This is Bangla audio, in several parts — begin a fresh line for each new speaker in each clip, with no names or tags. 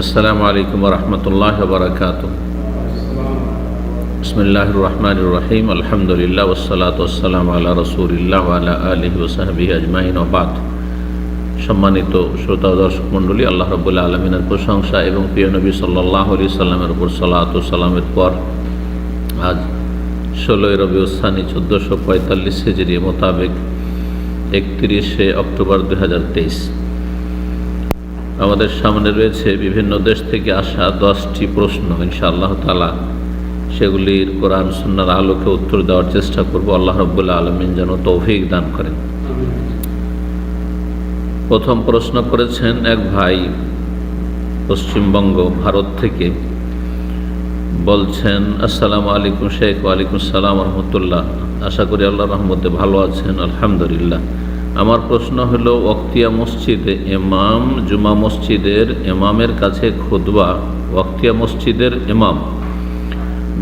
আসসালামু আলাইকুম ওয়া রাহমাতুল্লাহি ওয়া বারাকাতুহু। বিসমিল্লাহির রহমানির রহিম। আলহামদুলিল্লাহ ওয়াসসালাতু ওয়াসসালামু আলা রাসূলিল্লাহ ওয়া আলা আলিহি ওয়া সাহবিহি আজমাইন ওয়া বাদ। সম্মানিত শ্রোতা ও দর্শক মণ্ডলী, আল্লাহ রাব্বুল আলামিনের প্রশংসা এবং প্রিয় নবী সাল্লাল্লাহু আলাইহি সাল্লামের উপর সালাত ও সালামের পর আজ 16 রবিউল সানি 1445 হিজরি মোতাবেক 31 অক্টোবর 2023। আমাদের সামনে রয়েছে বিভিন্ন দেশ থেকে আসা 10টি প্রশ্ন। ইনশাআল্লাহ তাআলা সেগুলির কোরআন সুন্নাহর আলোকে উত্তর দেওয়ার চেষ্টা করব। আল্লাহ রাব্বুল আলামিন যেন তৌফিক দান করেন। প্রথম প্রশ্ন করেছেন এক ভাই পশ্চিমবঙ্গ ভারত থেকে, বলছেন আসসালামু আলাইকুম শেখ। ওয়ালাইকুম আসসালাম ওয়া রাহমাতুল্লাহ। আশা করি আল্লাহর রহমতে ভালো আছেন। আলহামদুলিল্লাহ। আমার প্রশ্ন হলো, ওয়াক্তিয়া মসজিদে ইমাম জুমা মসজিদের ইমামের কাছে খুতবা, ওয়াক্তিয়া মসজিদের ইমাম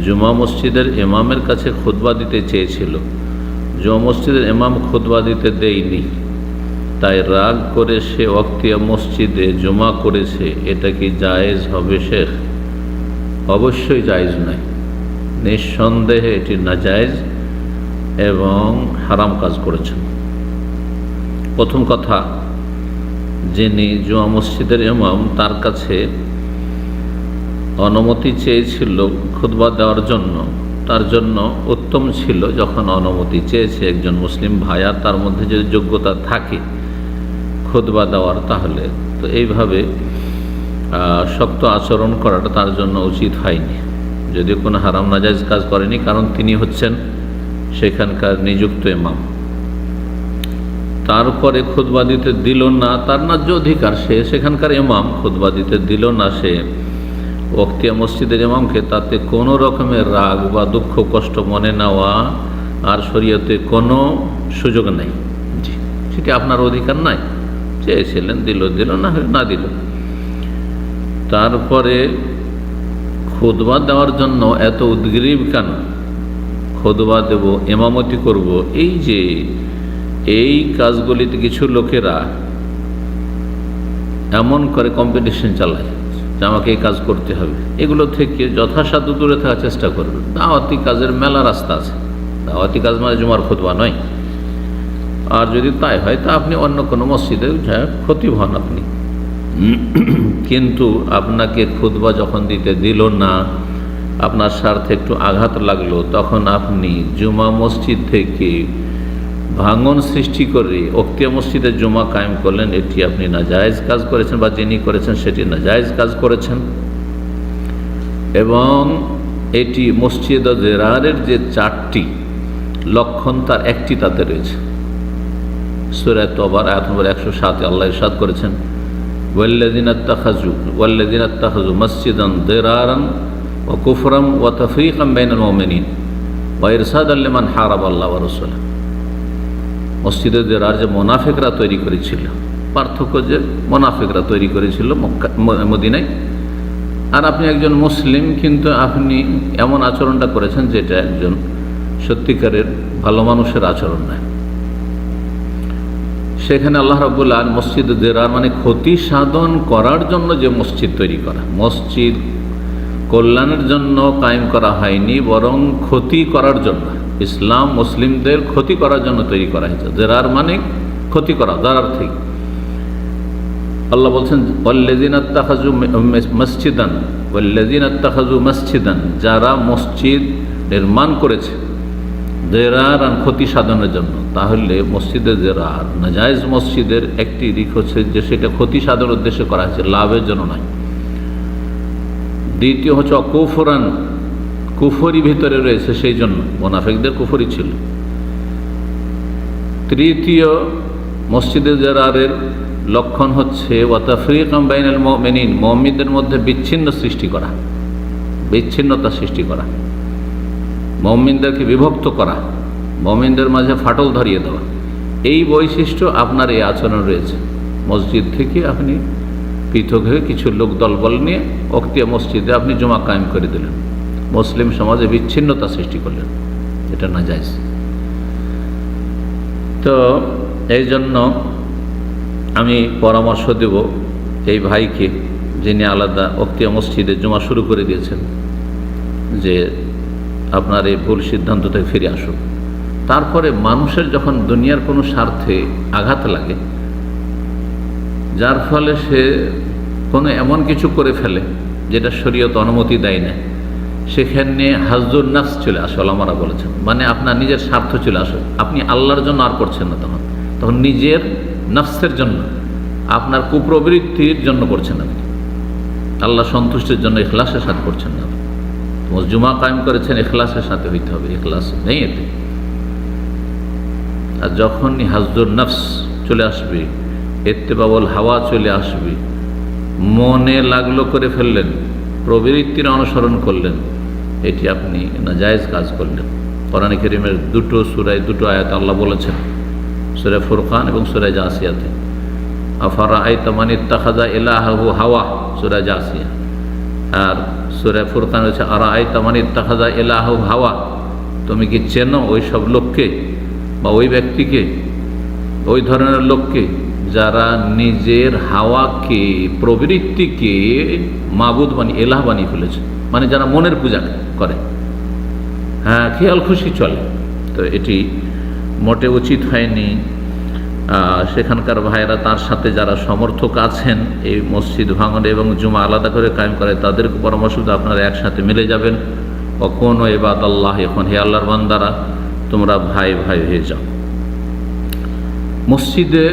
জুমা মসজিদের ইমামের কাছে খুতবা দিতে চেয়েছিল, জুমা মসজিদের ইমাম খুতবা দিতে দেয়নি, তাই রাগ করে সে ওয়াক্তিয়া মসজিদে জুমা করেছে, এটা কি জায়েজ হবে শেখ? অবশ্যই জায়েজ নয়, নিঃসন্দেহে এটি নাজায়েজ এবং হারাম কাজ করেছেন। প্রথম কথা, যিনি জুমা মসজিদের ইমাম তার কাছে অনুমতি চেয়েছিল খুতবা দেওয়ার জন্য, তার জন্য উত্তম ছিল যখন অনুমতি চেয়েছে একজন মুসলিম ভাইয়া, তার মধ্যে যদি যোগ্যতা থাকে খুতবা দেওয়ার, তাহলে তো এইভাবে শক্ত আচরণ করাটা তার জন্য উচিত হয়নি, যদি কোনো হারাম নাজায়েজ কাজ করেনি, কারণ তিনি হচ্ছেন সেখানকার নিযুক্ত ইমাম। তারপরে খুতবা দিতে দিল না, তার ন্যায্য অধিকার, সে সেখানকার ইমাম, খুতবা দিতে দিল না সে ওয়াক্তিয়া মসজিদের ইমামকে, তাতে কোনো রকমের রাগ বা দুঃখ কষ্ট মনে নেওয়া আর শরীয়তে কোনো সুযোগ নেই। জি, সেটি আপনার অধিকার নাই, চেয়েছিলেন দিল, দিল না দিল। তারপরে খুতবা দেওয়ার জন্য এত উদ্গ্রীব কেন? খুতবা দেব, ইমামতি করব, এই কাজগুলিতে কিছু লোকেরা এমন করে কম্পিটিশন চালায় যে আমাকে এই কাজ করতে হবে, এগুলো থেকে যথাসাধ্য দূরে থাকার চেষ্টা করবে। দাওয়াতি কাজের মেলা রাস্তা আছে, দাওয়াতি কাজ মানে জুমার খুতবা নয়। আর যদি তাই হয় তা আপনি অন্য কোনো মসজিদে খতিব হন আপনি, কিন্তু আপনাকে খুতবা যখন দিতে দিল না, আপনার স্বার্থে একটু আঘাত লাগলো, তখন আপনি জুমা মসজিদ থেকে ভাঙন সৃষ্টি করে ওয়াক্তিয়া মসজিদের জুমা কায়েম করলেন, এটি আপনি নাজায়েজ কাজ করেছেন, বা যিনি করেছেন সেটি নাজায়েজ কাজ করেছেন। এবং এটি মসজিদ জেরারের যে 4টি লক্ষণ, তার একটি তাতে রয়েছে। সূরা তওবার আয়াত নম্বর 107 আল্লাহ ইরশাদ করেছেন, ওয়াল্লাযিনা ইত্তাখাযু মাসজিদান দিরারান ওয়া কুফরান ওয়া তাফরীকান বাইনাল মুমিনিন ওয়া ইরসাদান লিমান হারাবাল্লাহ ওয়া রাসূলাহু। মসজিদে দিরার যে মুনাফিকরা তৈরি করেছিল, পার্থক্য যে মুনাফিকরা তৈরি করেছিল মদিনায়, আর আপনি একজন মুসলিম, কিন্তু আপনি এমন আচরণটা করেছেন যেটা একজন সত্যিকারের ভালো মানুষের আচরণ নয়। সেখানে আল্লাহ রাব্বুল আলামিন মসজিদে দিরার মানে ক্ষতি সাধন করার জন্য যে মসজিদ তৈরি করা, মসজিদ কল্যাণের জন্য কায়েম করা হয়নি, বরং ক্ষতি করার জন্য, ইসলাম মুসলিমদের ক্ষতি করার জন্য তৈরি করা হয়েছে। জেরার মানে ক্ষতি করা, দারার থেকে। আল্লাহ বলছেন ওয়াল্লাযিনা ইত্তাখাযু মাসজিদান, ওয়াল্লাযিনা ইত্তাখাযু মাসজিদান, যারা মসজিদ নির্মাণ করেছে জেরারান ক্ষতি সাধনের জন্য। তাহলে মসজিদে জেরার, নাজায়েজ মসজিদের একটি দিক হচ্ছে যে সেটা ক্ষতি সাধনের উদ্দেশ্যে করা হয়েছে, লাভের জন্য নয়। দ্বিতীয় হচ্ছে অকুফরান, কুফরি ভিতরে রয়েছে, সেই জন্য মুনাফিকদের কুফরি ছিল। তৃতীয়, মসজিদে জেরারের লক্ষণ হচ্ছে ওয়া তাফরীকান বাইনাল মুমিনিন, মুমিনদের মধ্যে বিচ্ছিন্নতা সৃষ্টি করা, মুমিনদেরকে বিভক্ত করা, মুমিনদের মাঝে ফাটল ধরিয়ে দেওয়া। এই বৈশিষ্ট্য আপনার এই আচরণ রয়েছে। মসজিদ থেকে আপনি পৃথক হয়ে কিছু লোক দলবল নিয়ে ওয়াক্তিয়া মসজিদে আপনি জুমা কায়েম করে দিলেন, মুসলিম সমাজে বিচ্ছিন্নতা সৃষ্টি করলেন, এটা নাজায়েজ। তো এই জন্য আমি পরামর্শ দেব এই ভাইকে যিনি আলাদা ওয়াক্তিয়া মসজিদে জুমা শুরু করে দিয়েছেন যে আপনার এই ভুল সিদ্ধান্ত থেকে ফিরে আসুন। তারপরে মানুষের যখন দুনিয়ার কোনো স্বার্থে আঘাত লাগে, যার ফলে সে কোনো এমন কিছু করে ফেলে যেটা শরীয়ত অনুমতি দেয় না, সেখানে হাজদুর নাফস চলে আসে, ওলামারা বলেছেন। মানে আপনার নিজের স্বার্থ চলে আসে, আপনি আল্লাহর জন্য আর করছেন না, তখন নিজের নফসের জন্য, আপনার কুপ্রবৃত্তির জন্য করছেন আপনি, আল্লাহ সন্তুষ্টির জন্য ইখলাসের সাথে করছেন না। জুমা কায়েম করেছেন, ইখলাসের সাথে হইতে হবে, ইখলাস নেই এতে। আর যখনই হাজদুর নফস চলে আসবে, ইত্তেবাউল হাওয়া চলে আসবে, মনে লাগলো করে ফেললেন, প্রবৃত্তির অনুসরণ করলেন, এটি আপনি নাজায়েজ কাজ করলেন। কোরআন কারীমের দুটো সূরায় দুটো আয়াত আল্লাহ বলেছেন, সূরা ফুরকান এবং সূরা জাসিয়াতে। আফারাআইতা মান ইত্তাখাযা ইলাহাহু হাওয়া, সূরা জাসিয়া। আর সূরা ফুরকান হচ্ছে আরাআইতা মান ইত্তাখাযা ইলাহাহু হাওয়া। তুমি কি চেনো ওই সব লোককে বা ওই ব্যক্তিকে, ওই ধরনের লোককে যারা নিজের হাওয়াকে, প্রবৃত্তিকে মাবুদ বানিয়ে, এলাহ বানিয়ে ফেলেছে, মানে যারা মনের পূজা করে, হ্যাঁ, খেয়াল খুশি চলে। তো এটি মোটে উচিত হয়নি। সেখানকার ভাইয়েরা, তার সাথে যারা সমর্থক আছেন এই মসজিদ ভাঙনে এবং জুমা আলাদা করে কায়েম করে, তাদেরকে পরামর্শ দিয়ে আপনারা একসাথে মিলে যাবেন। কোনো ইবাদাল্লাহ, এখন হে আল্লাহর বান্দারা, তোমরা ভাই ভাই হয়ে যাও। মসজিদে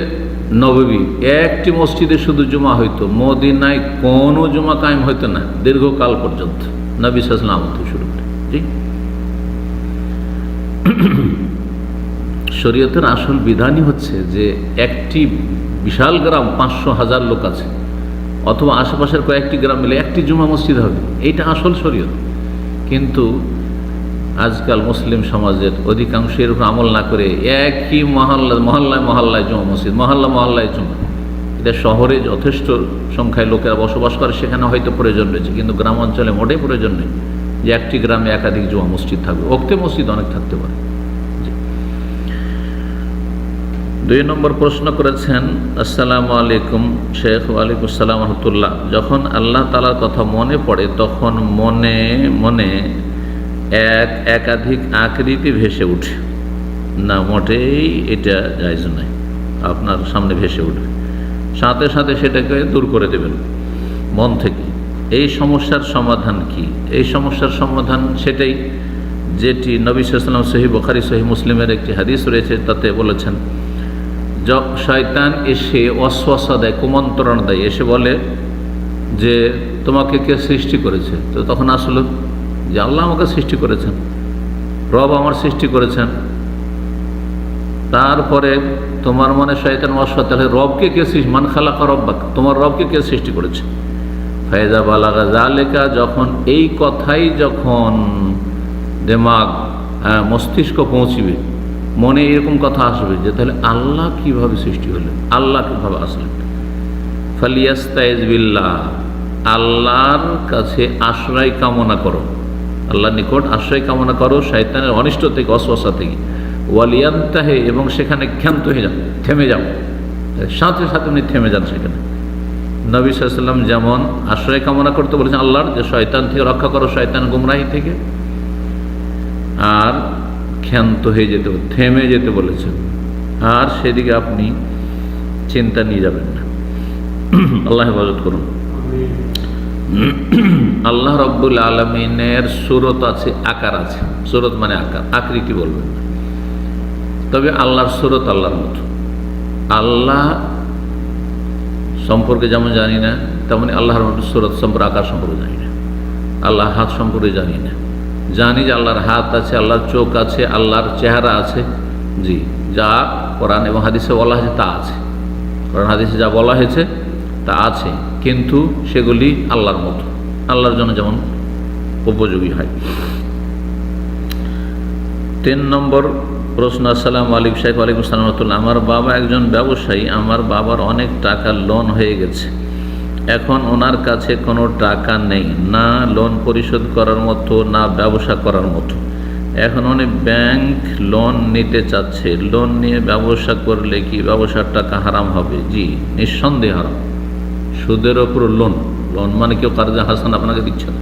নববী, একটি মসজিদে শুধু জুমা হইতো, মদিনায় কোনো জুমা কায়েম হইতো না দীর্ঘকাল পর্যন্ত, নবী সাল্লাল্লাহু আলাইহি ওয়াসাল্লাম থেকে শুরু করে। ঠিক, শরীয়তের আসল বিধানই হচ্ছে যে একটি বিশাল গ্রাম 500,000 লোক আছে, অথবা আশেপাশের কয়েকটি গ্রাম মিলে একটি জুমা মসজিদ হবে, এইটা আসল শরীয়ত। কিন্তু আজকাল মুসলিম সমাজের অধিকাংশ এর উপর আমল না করে একই মহল্লায় মহল্লায় জুমা মসজিদ, মহল্লায় জুমা। এটা শহরে যথেষ্ট সংখ্যায় লোকেরা বসবাস করে, সেখানে হয়তো প্রয়োজন রয়েছে, কিন্তু গ্রাম অঞ্চলে মোটেই প্রয়োজন নেই যে একটি গ্রামে একাধিক জুমা মসজিদ থাকবে। ওক্তে মসজিদ অনেক থাকতে পারে। 2 নম্বর প্রশ্ন করেছেন, আসসালামু আলাইকুম শেখ। ওয়ালাইকুম আসসালাম রহমতুল্লাহ। যখন আল্লাহ তাআলার কথা মনে পড়ে, তখন মনে মনে একাধিক আকৃতি ভেসে উঠে না? মোটেই এটা জায়েজ নয়। আপনার সামনে ভেসে উঠবে, সাথে সাথে সেটাকে দূর করে দেবেন মন থেকে। এই সমস্যার সমাধান কি? এই সমস্যার সমাধান সেটাই যেটি নবী সাল্লাল্লাহু আলাইহি ওয়াসাল্লাম সহিহ বুখারী সহিহ মুসলিমের একটি হাদিস রয়েছে, তাতে বলেছেন, শয়তান এসে ওয়াসওয়াসা দেয়, কুমন্ত্রণা দেয়, এসে বলে যে তোমাকে কে সৃষ্টি করেছে? তো তখন আসলে যে আল্লাহ আমাকে সৃষ্টি করেছেন, রব আমার সৃষ্টি করেছেন। তারপরে তোমার মনে শয়তান ওয়াসওয়াসা, তাহলে রবকে কে সৃষ্টি, মান খালাকা রব্বাক, তোমার রবকে কে সৃষ্টি করেছে? ফায়দা বালাগা যালিকা, যখন এই কথাই যখন দিমাগ, মস্তিষ্ক পৌঁছবে, মনে এরকম কথা আসবে যে তাহলে আল্লাহ কিভাবে সৃষ্টি হলেন, আল্লাহ কিভাবে আসলেন, ফালিয়াস্তাইজ বিল্লাহ, আল্লাহর কাছে আশ্রয় কামনা করো, আল্লাহর নিকট আশ্রয় কামনা করো শয়তানের অনিষ্ট থেকে, ওয়াসওয়াসা থেকে। ওয়ালিয়ান্তাহে, এবং সেখানে ক্ষান্ত হয়ে যাও, থেমে যাও, সাথে সাথে উনি থেমে যান সেখানে। নবী সাল্লাল্লাহু আলাইহি ওয়াসাল্লাম যেমন আশ্রয় কামনা করতে বলেছেন আল্লাহর, যে শয়তান থেকে রক্ষা করো, শয়তান গুমরাহি থেকে, আর ক্ষান্ত হয়ে যেতে, থেমে যেতে বলেছেন। আর সেদিকে আপনি চিন্তা নিয়ে যাবেন না। আল্লাহ হেফাজত করুন। আল্লাহ রব্বুল আলামিনের সূরত আছে, আকার আছে। সূরত মানে আকার, আকৃতি বলবেন না। তবে আল্লাহর সূরত আল্লাহর মতো। আল্লাহ সম্পর্কে যেমন জানি না, তেমনি আল্লাহর মতো সূরত সম্পর্কে, আকার সম্পর্কে জানি না। আল্লাহর হাত সম্পর্কে জানি না। জানি যে আল্লাহর হাত আছে, আল্লাহর চোখ আছে, আল্লাহর চেহারা আছে, জি, যা কোরআন এবং হাদিসে বলা হয়েছে তা আছে। কোরআন হাদিসে যা বলা হয়েছে তা আছে, কিন্তু সেগুলি আল্লাহর মতো, আল্লাহর জন্য যেমন উপযোগী হয়। 3 নম্বর প্রশ্ন, আসসালামু আলাইকুম শেখ। ওয়ালাইকুম আসসালাম রাহমাতুল্লাহ। আমার বাবা একজন ব্যবসায়ী, আমার বাবার অনেক টাকা লোন হয়ে গেছে, এখন ওনার কাছে কোনো টাকা নেই, না লোন পরিশোধ করার মতো, না ব্যবসা করার মতো। এখন উনি ব্যাংক লোন নিতে চাচ্ছে, লোন নিয়ে ব্যবসা করলে কি ব্যবসার টাকা হারাম হবে? জি, নিঃসন্দেহে হারাম। সুদের ওপর লোন, লোন মানে কেউ কার্জে হাসান আপনাকে দিচ্ছে না,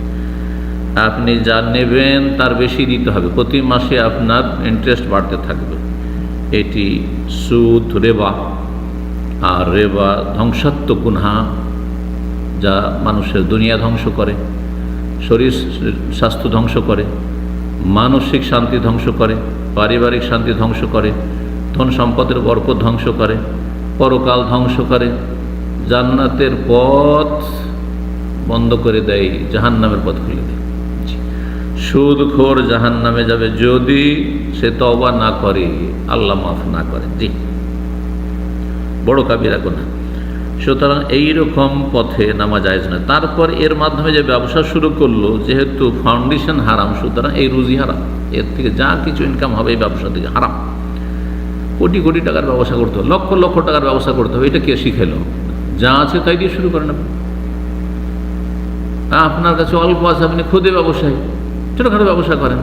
আপনি যা নেবেন তার বেশি দিতে হবে, প্রতি মাসে আপনার ইন্টারেস্ট বাড়তে থাকবে। এটি সুদ, রেবা। আর রেবা ধ্বংসাত্মক গুনাহ, যা মানুষের দুনিয়া ধ্বংস করে, শরীর স্বাস্থ্য ধ্বংস করে, মানসিক শান্তি ধ্বংস করে, পারিবারিক শান্তি ধ্বংস করে, ধন সম্পদের বরকত ধ্বংস করে, পরকাল ধ্বংস করে, জান্নাতের পথ বন্ধ করে দেয়, জাহান্নামের পথ খুলে দেয়। সুদখোর জাহান্নামে যাবে যদি সে তওবা না করে, আল্লাহ মাফ না করে। জি, বড় কাবিরা গুনাহ। সুতরাং এইরকম পথে নামা জায়েজ না। তারপর এর মাধ্যমে যে ব্যবসা শুরু করলো, যেহেতু ফাউন্ডেশন হারাম, সুতরাং এই রুজি হারাম, এর থেকে যা কিছু ইনকাম হবে এই ব্যবসা থেকে হারাম। কোটি কোটি টাকার ব্যবসা করতে হবে, লক্ষ লক্ষ টাকার ব্যবসা করতে হবে, এটা কে শিখাইল? যা আছে তাই দিয়ে শুরু করেন আপনি। আপনার কাছে অল্প আছে, আপনি খুদে ব্যবসায়ী, ছোটোখাটো ব্যবসা করেন।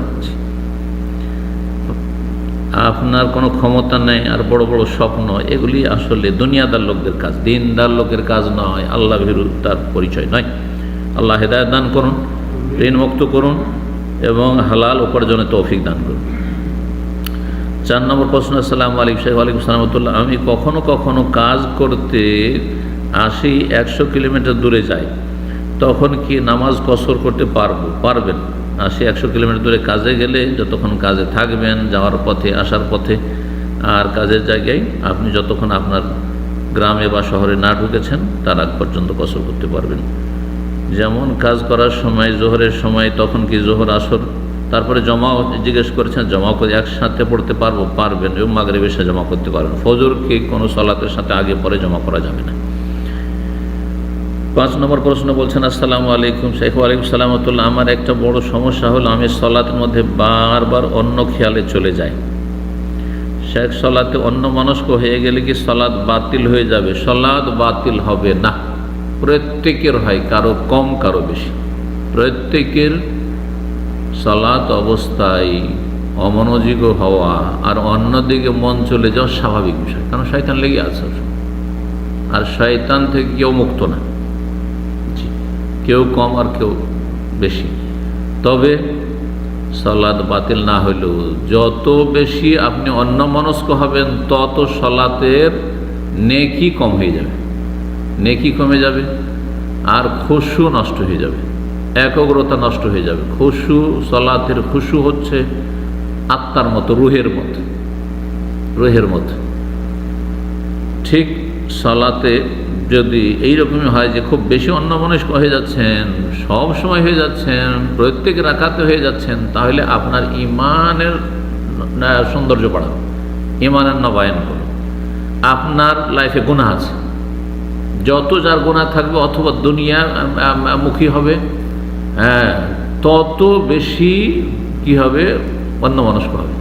আপনার কোনো ক্ষমতা নেই আর বড় বড় স্বপ্ন, এগুলি আসলে দুনিয়াদার লোকদের কাজ, দিনদার লোকের কাজ নয়, আল্লাহ ভীরু তার পরিচয় নয়। আল্লাহ হেদায়েত দান করুন, ঋণ মুক্ত করুন এবং হালাল উপার্জনে তৌফিক দান করুন। 4 নম্বর প্রশ্ন। আসসালামু আলাইকুম। ওয়ালাইকুম সালাম। আমি কখনো কখনো কাজ করতে 80-100 কিলোমিটার দূরে যাই, তখন কি নামাজ কসর করতে পারবেন? 80-100 কিলোমিটার দূরে কাজে গেলে যতক্ষণ কাজে থাকবেন, যাওয়ার পথে আসার পথে আর কাজের জায়গায়, আপনি যতক্ষণ আপনার গ্রামে বা শহরে না ঢুকেছেন তার আগ পর্যন্ত কসর করতে পারবেন। যেমন কাজ করার সময়, জোহরের সময়, তখন কি জোহর আসর তারপরে জমাও জিজ্ঞেস করেছেন, জমা করে একসাথে পড়তে পারবেন এবং মাগরিব এসে জমা করতে পারবেন। ফজরকে কোনো সালাতের সাথে আগে পরে জমা করা যাবে না। 5 নম্বর প্রশ্ন বলছেন, আসসালামু আলাইকুম শেখ। ওয়ালাইকুম সালাম। আমার একটা বড় সমস্যা হলো, আমি সলাতের মধ্যে বারবার অন্য খেয়ালে চলে যাই। শেখ, সলাতে অন্য মনস্ক হয়ে গেলে কি সলাৎ বাতিল হয়ে যাবে? সলাৎ বাতিল হবে না। প্রত্যেকের হয়, কারো কম কারো বেশি। প্রত্যেকের সলাৎ অবস্থায় অমনোযোগী হওয়া আর অন্যদিকে মন চলে যাওয়া স্বাভাবিক বিষয়, কারণ শয়তান লেগে আছে, আর শয়তান থেকে কেউ মুক্ত না, কেউ কম আর কেউ বেশি। তবে সলাৎ বাতিল না হইলেও যত বেশি আপনি অন্যমনস্ক হবেন তত সলাতের নেকি কম হয়ে যাবে, নেকি কমে যাবে, আর খুশু নষ্ট হয়ে যাবে, একাগ্রতা নষ্ট হয়ে যাবে। খুশু, সলাতের খুশু হচ্ছে আত্মার মতো, রুহের মতো। ঠিক সলাতে যদি এইরকমই হয় যে খুব বেশি অন্যমনস্ক হয়ে যাচ্ছেন, সব সময় হয়ে যাচ্ছেন, প্রত্যেক রাকাতে হয়ে যাচ্ছেন, তাহলে আপনার ইমানের সৌন্দর্য বাড়াবে, ইমানের নবায়ন করবে। আপনার লাইফে গুনাহ আছে, যত যার গুনাহ থাকবে অথবা দুনিয়া মুখী হবে, তত বেশি কি হবে? অন্যমনস্ক হবে।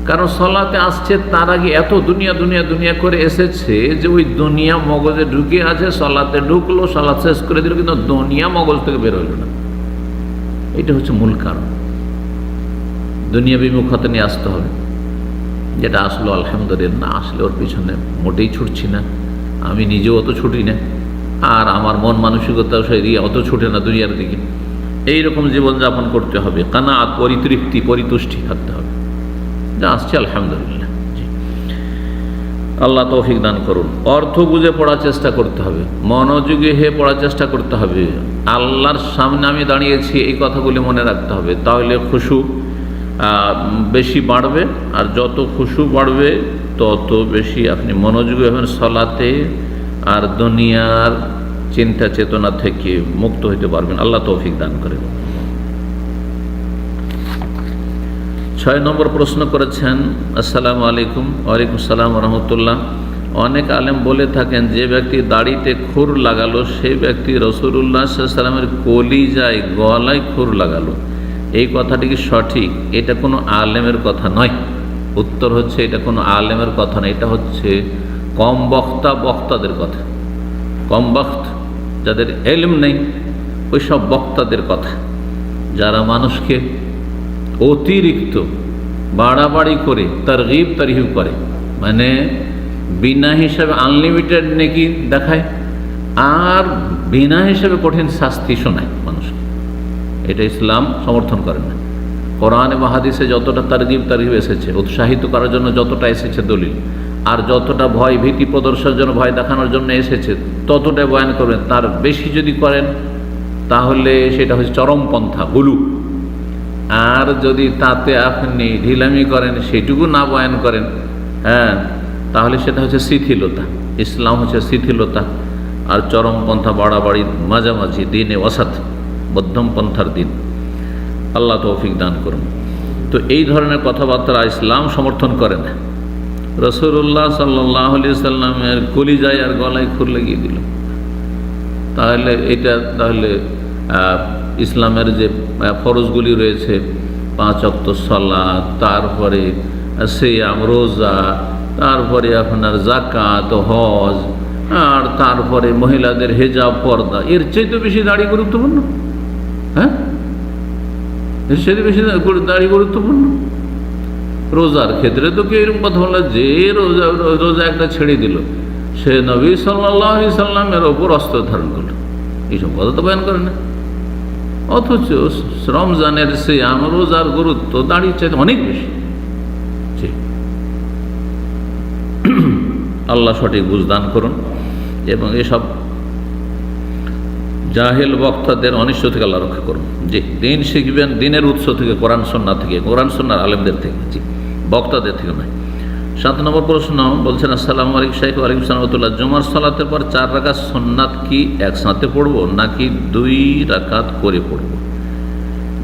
কারণ সলাতে আসছে তার আগে এত দুনিয়া করে এসেছে যে ওই দুনিয়া মগজে ঢুকে আছে, সলাতে ঢুকলো, সলাত শেষ করে দিল, কিন্তু দুনিয়া মগজ থেকে বের হইল না। এটা হচ্ছে মূল কারণ। দুনিয়া বিমুখতা নিয়ে আসতে হবে, যেটা আসলো আলহামদুলিল্লাহ, না আসলে ওর পিছনে মোটেই ছুটছি না, আমি নিজেও অত ছুটি না, আর আমার মন মানসিকতা অত ছুটে না দুনিয়ার দিকে। এইরকম জীবনযাপন করতে হবে, কানাআত, পরিতৃপ্তি, পরিতুষ্টি থাকতে হবে, যা আসছে আলহামদুলিল্লাহ। জি, আল্লাহ তৌফিক দান করুন। অর্থ বুঝে পড়ার চেষ্টা করতে হবে, মনোযোগী হয়ে পড়ার চেষ্টা করতে হবে। আল্লাহর সামনে আমি দাঁড়িয়েছি এই কথাগুলি মনে রাখতে হবে, তাহলে খুশু বেশি বাড়বে, আর যত খুশু বাড়বে তত বেশি আপনি মনোযোগী হবেন সলাতে, আর দুনিয়ার চিন্তা চেতনা থেকে মুক্ত হইতে পারবেন। আল্লাহ তৌফিক দান করেন। 6 নম্বর প্রশ্ন করেছেন, আসসালামু আলাইকুম। ওয়ালাইকুম সালাম রহমতুল্লাহ। অনেক আলেম বলে থাকেন যে ব্যক্তি দাড়িতে খুর লাগালো সেই ব্যক্তি রাসূলুল্লাহ সাল্লাল্লাহু আলাইহি ওয়াসাল্লামের কলিজায়, গলায় খুর লাগালো, এই কথাটি কি সঠিক? এটা কোনো আলেমের কথা নয়। উত্তর হচ্ছে এটা কোনো আলেমের কথা নয়, এটা হচ্ছে কম বক্তাদের কথা। কম বক্ত, যাদের ইলম নেই, ওই সব বক্তাদের কথা, যারা মানুষকে অতিরিক্ত বাড়াবাড়ি করে তারগিব তারহিব করে, মানে বিনা হিসাবে আনলিমিটেড নেকি দেখায়, আর বিনা হিসেবে কঠিন শাস্তি শোনায় মানুষকে, এটা ইসলাম সমর্থন করে না। কোরআন এবং হাদিসে যতটা তারগিব এসেছে, উৎসাহিত করার জন্য যতটা এসেছে দলিল, আর যতটা ভয় ভীতি প্রদর্শনের জন্য, ভয় দেখানোর জন্য এসেছে, ততটাই বয়ান করবেন। তার বেশি যদি করেন তাহলে সেটা হচ্ছে চরমপন্থা, গুলু। আর যদি তাতে আপনি ঢিলামি করেন, সেটুকু না বয়ান করেন, হ্যাঁ, তাহলে সেটা হচ্ছে শিথিলতা। ইসলাম হচ্ছে শিথিলতা, আর চরমপন্থা বাড়াবাড়ি মাঝামাঝি, দিনে ওয়াসাত, মধ্যম পন্থার দিন। আল্লাহ তৌফিক দান করুন। তো এই ধরনের কথাবার্তা ইসলাম সমর্থন করে না। রাসূলুল্লাহ সাল্লাল্লাহু আলাইহি সাল্লামের কলিজায় আর গলায় খুর লাগিয়ে দিল। তাহলে ইসলামের যে ফরজগুলি রয়েছে, 5 ওয়াক্ত সালাত, তারপরে সিয়াম, রোজা, তারপরে আপনার যাকাত, হজ, আর তারপরে মহিলাদের হিজাব, পর্দা, এর চাইতে বেশি দাড়ি গুরুত্বপূর্ণ? হ্যাঁ, এর চাইতে বেশি দাড়ি গুরুত্বপূর্ণ? রোজার ক্ষেত্রে তো কেউ এরকম কথা বলল যে রোজা একটা ছেড়ে দিল, সে নবী সাল্লাল্লাহু আলাইহি সাল্লামের ওপর অস্ত্র ধারণ করলো, এইসব কথা তো বয়ান করে না। অথচ রমজানের সিয়াম, রোজার গুরুত্ব দাড়ির চাইতে অনেক বেশি। আল্লাহ সঠিক বুঝদান করুন এবং এসব জাহেল বক্তাদের অনিষ্ট থেকে আল্লাহ রক্ষা করুন। যে দিন শিখবেন দিনের উৎস থেকে, কোরআন সুন্নাহ থেকে, কোরআন সুন্নাহর আলেমদের থেকে, জি, বক্তাদের থেকে নয়। 7 নম্বর প্রশ্ন বলছেন, আসসালামু আলাইকুম শাইখ। ওয়ালাইকুম সালাম ওয়া রাহমাতুল্লাহ। জুমার সালাতের পর 4 রাকাত সুন্নাত কি একসাথে পড়বো নাকি 2 রাকাত করে পড়বো?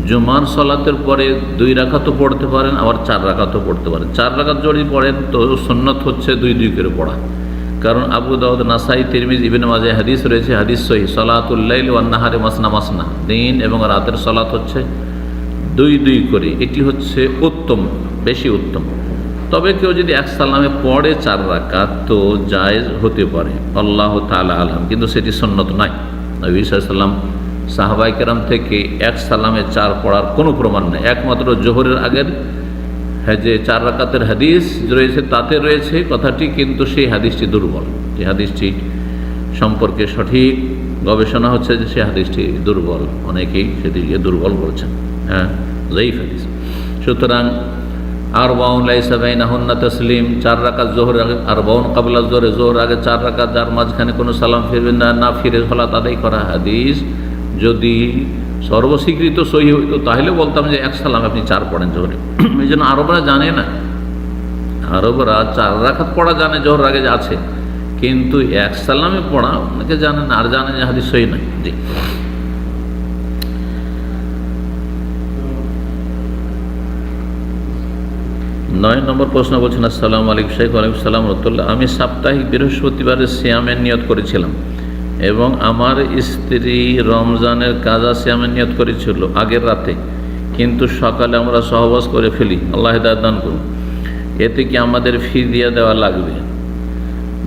জুমার সালাতের পরে 2 রাকাতও পড়তে পারেন, আবার 4 রাকাতও পড়তে পারেন। 4 রাকাত যদি পড়েন তো সুন্নাত হচ্ছে 2 করে পড়া, কারণ আবু দাউদ, নাসাই, তিরমিজি, ইবনে মাজাহ হাদিস রয়েছে, হাদিস সহিহ, সালাতুল লাইল ওয়ান নাহারি মাসনা মাসনা, দিন এবং রাতের সালাত হচ্ছে 2 করে। এটি হচ্ছে উত্তম, বেশি উত্তম। তবে কেউ যদি এক সালামে পড়ে 4 রাকাত তো জায়েজ হতে পারে, আল্লাহ তাআলা আলম, কিন্তু সেটি সুন্নত নয়। নবী সাল্লাল্লাহু আলাইহি ওয়াসাল্লাম, সাহাবায়ে কেরাম থেকে এক সালামে 4 পড়ার কোনো প্রমাণ নেই। একমাত্র জোহরের আগের যে 4 রাকাতের হাদিস রয়েছে তাতে রয়েছে কথাটি, কিন্তু সেই হাদিসটি দুর্বল। যে হাদিসটি সম্পর্কে সঠিক গবেষণা হচ্ছে যে সে হাদিসটি দুর্বল, অনেকেই সেটিকে দুর্বল বলছেন, হ্যাঁ, যায়িফ হাদিস। সুতরাং আরবাউন লাইসা বাইনাহুন্না তাসলিম, 4 রাকাত জোহরের আগে, আরবাউন ক্বাবলা জোহরে, জোহরের আগে 4 রাকাত, যার মাঝখানে কোনো সালাম ফিরবেন না, না ফিরে সালাত আদায় করা। হাদিস যদি সর্বস্বীকৃত সহি হইতো তাহলে বলতাম যে এক সালাম আপনি 4 পড়েন জোহরে। এই জন্য আরবরা জানে না, আরবরা 4 রাকাত পড়া জানে জোহর আগে আছে, কিন্তু এক সালামে পড়া অনেকে জানে না, আর জানে যে হাদিস সহি নয়। জি। 9 নম্বর প্রশ্ন বলছেন, আসসালামু আলাইকুম শাইখ। ওয়ালাইকুম সালাম ওয়া রাহমাতুল্লাহ। আমি সাপ্তাহিক বৃহস্পতিবারে সিয়ামের নিয়ত করেছিলাম এবং আমার স্ত্রী রমজানের কাজা সিয়ামের নিয়ত করেছিল আগের রাতে, কিন্তু সকালে আমরা সহবাস করে ফেলি। আল্লাহ হিদায়াত দান করুন। এতে কি আমাদের ফিদিয়া দেওয়া লাগবে?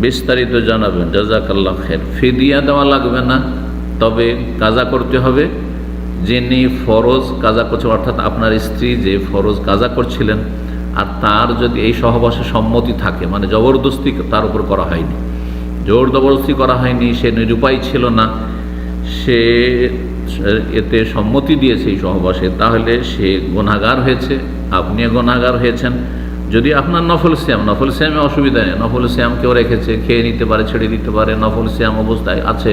বিস্তারিত জানাবেন, জাযাকাল্লাহ খাইর। ফিদিয়া দেওয়া লাগবে না, তবে কাজা করতে হবে। যিনি ফরজ কাজা করছেন, অর্থাৎ আপনার স্ত্রী যে ফরজ কাজা করছিলেন, আর তার যদি এই সহবাসে সম্মতি থাকে, মানে জবরদস্তি তার উপর করা হয়নি, জোর জবরদস্তি করা হয়নি, সে নিরুপায় ছিল না, সে এতে সম্মতি দিয়েছে এই সহবাসে, তাহলে সে গুনাহগার হয়েছে, আপনিও গুনাহগার হয়েছেন। যদি আপনার নফল সিয়ামে অসুবিধা নেই, নফল সিয়াম কেউ রেখেছে, খেয়ে নিতে পারে, ছেড়ে দিতে পারে, নফল সিয়াম অবস্থায় আছে,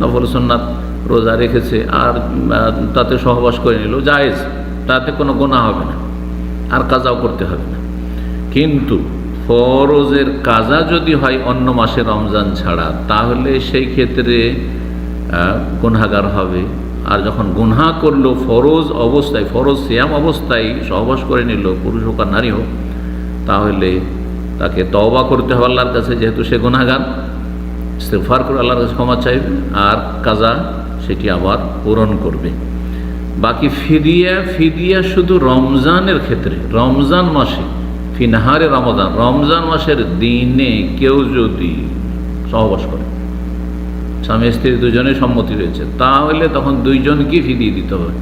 নফল সুন্নাত রোজা রেখেছে, আর তাতে সহবাস করে নিল, জায়েজ, তাতে কোনো গুনাহ হবে না, আর কাজাও করতে হবে না। কিন্তু ফরজের কাজা যদি হয় অন্য মাসে রমজান ছাড়া, তাহলে সেই ক্ষেত্রে গুনাহগার হবে। আর যখন গুনাহ করলো ফরজ অবস্থায়, ফরজ সিয়াম অবস্থায় সহবাস করে নিল, পুরুষ হোক আর নারী হোক, তাহলে তাকে তওবা করতে হবে আল্লাহর কাছে, যেহেতু সে গুনাহগার, ইস্তিগফার করে আল্লাহর কাছে ক্ষমা চাইবে, আর কাজা সেটি আবার পূরণ করবে। বাকি ফিদিয়া শুধু রমজানের ক্ষেত্রে, রমজান মাসে, ফিনহারে রমজান, রমজান মাসের দিনে কেউ যদি সহবাস করে, স্বামী স্ত্রী দুজনের সম্মতি রয়েছে, তাহলে তখন দুইজনকে ফিদিয়ে দিতে হবে।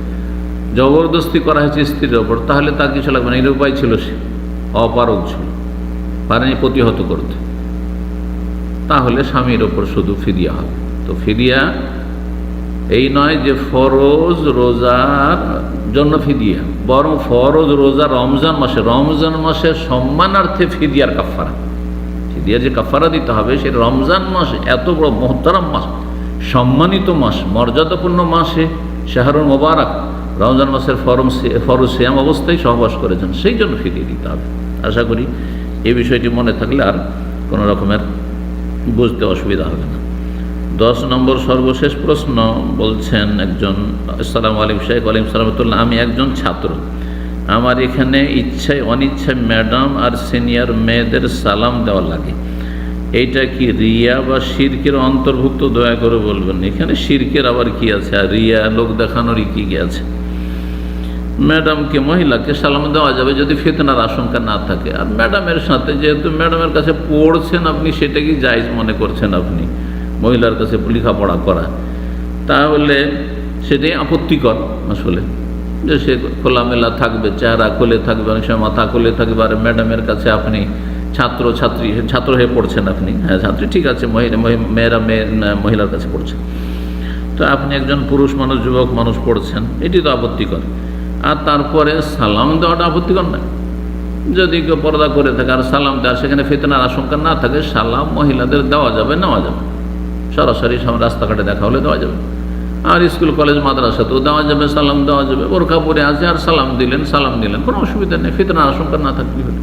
জবরদস্তি করা হয়েছে স্ত্রীর ওপর, তাহলে তার কিছু লাগবে না, নিরুপায় ছিল, সে অপারগ ছিল, পারেনি প্রতিহত করতে, তাহলে স্বামীর ওপর শুধু ফিদিয়া হবে। তো ফিদিয়া এই নয় যে ফরজ রোজার জন্য ফিদিয়া, বরং ফরজ রোজা রমজান মাসের সম্মানার্থে ফিদিয়ার কাফারা, ফিদিয়ার যে কাফারা দিতে হবে সেটা রমজান মাস, এত বড় মুহতারাম মাস, সম্মানিত মাস, মর্যাদাপূর্ণ মাসে শাহরুল মোবারক রমজান মাসের ফরজ সিয়াম অবস্থায় সহবাস করেছেন, সেই জন্য ফিদিয়ে দিতে হবে। আশা করি এই বিষয়টি মনে থাকলে আর কোনো রকমের বুঝতে অসুবিধা হবে না। 10 নম্বর সর্বশেষ প্রশ্ন বলছেন একজন, আসসালামু আলাইকুম শেখ। ওয়ালাইকুম সালাম। আমি একজন ছাত্র, আমার এখানে ইচ্ছায় অনিচ্ছায় ম্যাডাম আর সিনিয়র মেয়েদের সালাম দেওয়া লাগে, এইটা কি রিয়া বা শিরকের অন্তর্ভুক্ত? দয়া করে বলবেন। এখানে শিরকের আবার কি আছে, আর রিয়া লোক দেখানোরই কি আছে? ম্যাডামকে, মহিলাকে সালাম দেওয়া যাবে যদি ফিতনার আশঙ্কা না থাকে। আর ম্যাডামের সাথে, যেহেতু ম্যাডামের কাছে পড়ছেন আপনি, সেটা কি জায়েজ মনে করছেন আপনি মহিলার কাছে লেখাপড়া করা, তাহলে সেটাই আপত্তিকর আসলে, যে সে খোলামেলা থাকবে, চেহারা খুলে থাকবে, অনেক সময় মাথা খুলে থাকবে, আর ম্যাডামের কাছে আপনি ছাত্র হয়ে পড়ছেন আপনি। হ্যাঁ, ছাত্রী ঠিক আছে, মেয়েরা মহিলার কাছে পড়ছেন, তো আপনি একজন পুরুষ মানুষ, যুবক মানুষ পড়ছেন, এটি তো আপত্তিকর। আর তারপরে সালাম দেওয়াটা আপত্তিকর না। যদি কেউ পর্দা করে থাকে আর সালাম দেওয়ার সেখানে ফিতনার আশঙ্কা না থাকে, সালাম মহিলাদের দেওয়া যাবে, নেওয়া যাবে, সরাসরি রাস্তাঘাটে দেখা হলে দেওয়া যাবে। আর স্কুল কলেজ মাদ্রাসাতেও দেওয়া যাবে, সালাম দেওয়া যাবে। বোরকা পরে আছে আর সালাম দিলেন, কোনো অসুবিধা নেই, ফিতনার আশঙ্কা না থাকলে হলে।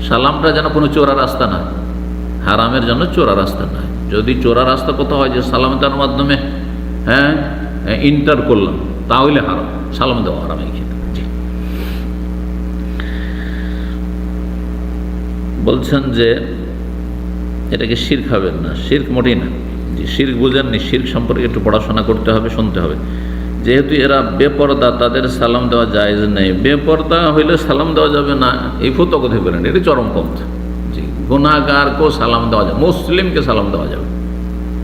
সালামটা যেন কোনো চোরা রাস্তা না, হারামের জন্য চোরা রাস্তা নয়। যদি চোরা রাস্তা কোথাও হয় যে সালাম দেওয়ার মাধ্যমে ইন্টার করলাম, তাহলে হারাম, সালাম দেওয়া হারাম এই ক্ষেত্রে। বলছেন যে এটাকে শিরক হবেন না, শিরক মোটেই না। জি, শিরক বুঝেননি, শিরক সম্পর্কে একটু পড়াশোনা করতে হবে, শুনতে হবে। যেহেতু এরা বেপরদা, তাদের সালাম দেওয়া জায়েজ নেই। বেপরদা হইলে সালাম দেওয়া যাবে না, এই ফতোয়া কোথায় পেলেন? এটি চরম পন্থা। জি, গুনাহগারকেও সালাম দেওয়া যাবে, মুসলিমকে সালাম দেওয়া যাবে,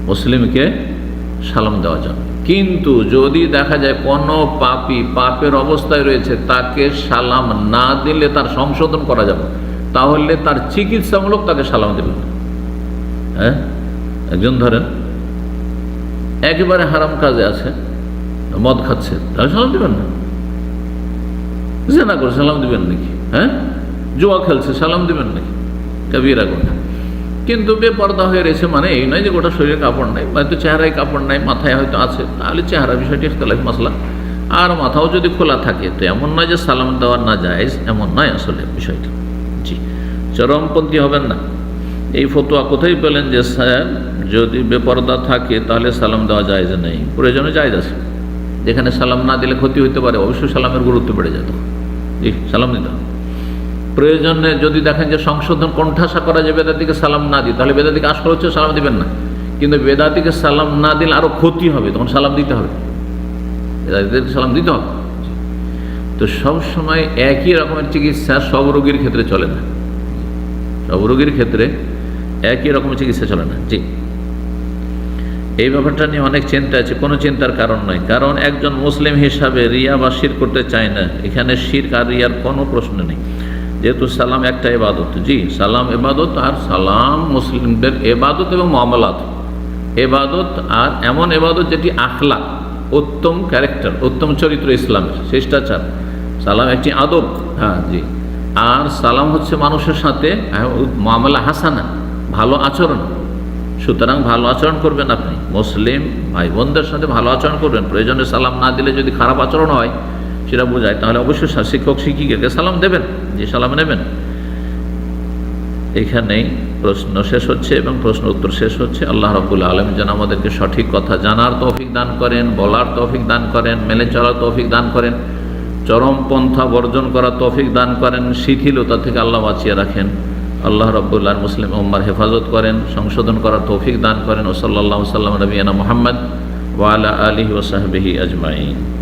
মুসলিমকে সালাম দেওয়া যাবে। কিন্তু যদি দেখা যায় কোনো পাপের অবস্থায় রয়েছে, তাকে সালাম না দিলে তার সংশোধন করা যাবে, তাহলে তার চিকিৎসামূলক তাকে সালাম দেবেন। হ্যাঁ, একজন ধরেন একেবারে হারাম কাজে আছে, মদ খাচ্ছে, তাহলে সালাম দিবেন না? জিনা করে সালাম দিবেন নাকি? হ্যাঁ, জুয়া খেলছে, সালাম দিবেন নাকি? কবিরা গুনাহ। কিন্তু বেপরদা হয়ে রয়েছে মানে এই নয় যে গোটা শরীরে কাপড় নাই, হয়তো চেহারায় কাপড় নাই, মাথায় হয়তো আছে, তাহলে চেহারা বিষয়টি ইখতিলাফি মাসলা। আর মাথাও যদি খোলা থাকে, তো এমন নয় যে সালাম দেওয়া না জায়েজ, এমন নয় আসলে বিষয়টা। জি, চরমপন্থী হবেন না। এই ফতোয়া কোথায় পেলেন যে যদি বেপরদা থাকে তাহলে সালাম দেওয়া জায়েজ নেই? প্রয়োজনে জায়েজ আছে। যেখানে সালাম না দিলে ক্ষতি হতে পারে, অবশ্যই সালামের গুরুত্ব বেড়ে যেত। জি, সালাম দিতে হবে। প্রয়োজনে যদি দেখেন যে সংশোধন কোণঠাসা করা যায় বেদাতিকে সালাম না দিই, তাহলে বেদাতিকে আসল হচ্ছে সালাম দিবেন না। কিন্তু বেদাতিকে সালাম না দিলে আরো ক্ষতি হবে, তখন সালাম দিতে হবে, বেদাতিকে সালাম দিতে হবে। তো সবসময় একই রকমের চিকিৎসা সব রোগীর ক্ষেত্রে চলে না, সব রোগীর ক্ষেত্রে একই রকমের চিকিৎসা চলে না। জি, এই ব্যাপারটা নিয়ে অনেক চিন্তা আছে, কোনো চিন্তার কারণ নয়। কারণ একজন মুসলিম হিসাবে রিয়া বা শিরক করতে চায় না, এখানে শিরক আর রিয়ার কোনো প্রশ্ন নেই, যেহেতু সালাম একটা ইবাদত। জি, সালাম ইবাদত, আর সালাম মুসলিমদের ইবাদত এবং মুআমালাত ইবাদত, আর এমন ইবাদত যেটি আখলাক, উত্তম ক্যারেক্টার, উত্তম চরিত্র, ইসলামের শিষ্টাচার। সালাম একটি আদব। হ্যাঁ, জি। আর সালাম হচ্ছে মানুষের সাথে মুআমালা হাসানা, ভালো আচরণ। সুতরাং ভালো আচরণ করবেন আপনি, মুসলিম ভাই বোনদের সাথে ভালো আচরণ করবেন। প্রয়োজনে সালাম না দিলে যদি খারাপ আচরণ হয় সেটা বোঝায়, তাহলে অবশ্যই শিক্ষক শিক্ষিকাকে সালাম দেবেন, যে সালাম নেবেন। এখানেই প্রশ্ন শেষ হচ্ছে এবং প্রশ্ন উত্তর শেষ হচ্ছে। আল্লাহ রাব্বুল আলামিন যেন আমাদেরকে সঠিক কথা জানার তৌফিক দান করেন, বলার তৌফিক দান করেন, মেনে চলার তৌফিক দান করেন, চরম পন্থা বর্জন করার তৌফিক দান করেন, শিথিলতা থেকে আল্লাহ বাঁচিয়ে রাখেন। আল্লাহ রাব্বুল আলামিন মুসলিম উম্মার হেফাজত করেন, সংশোধন করার তৌফিক দান করেন। ও সাল্লাল্লাহু সাল্লাম নবিয়ানা মুহাম্মদ ওয়া আলা আলিহি ওয়া সাহবিহি আজমাইন।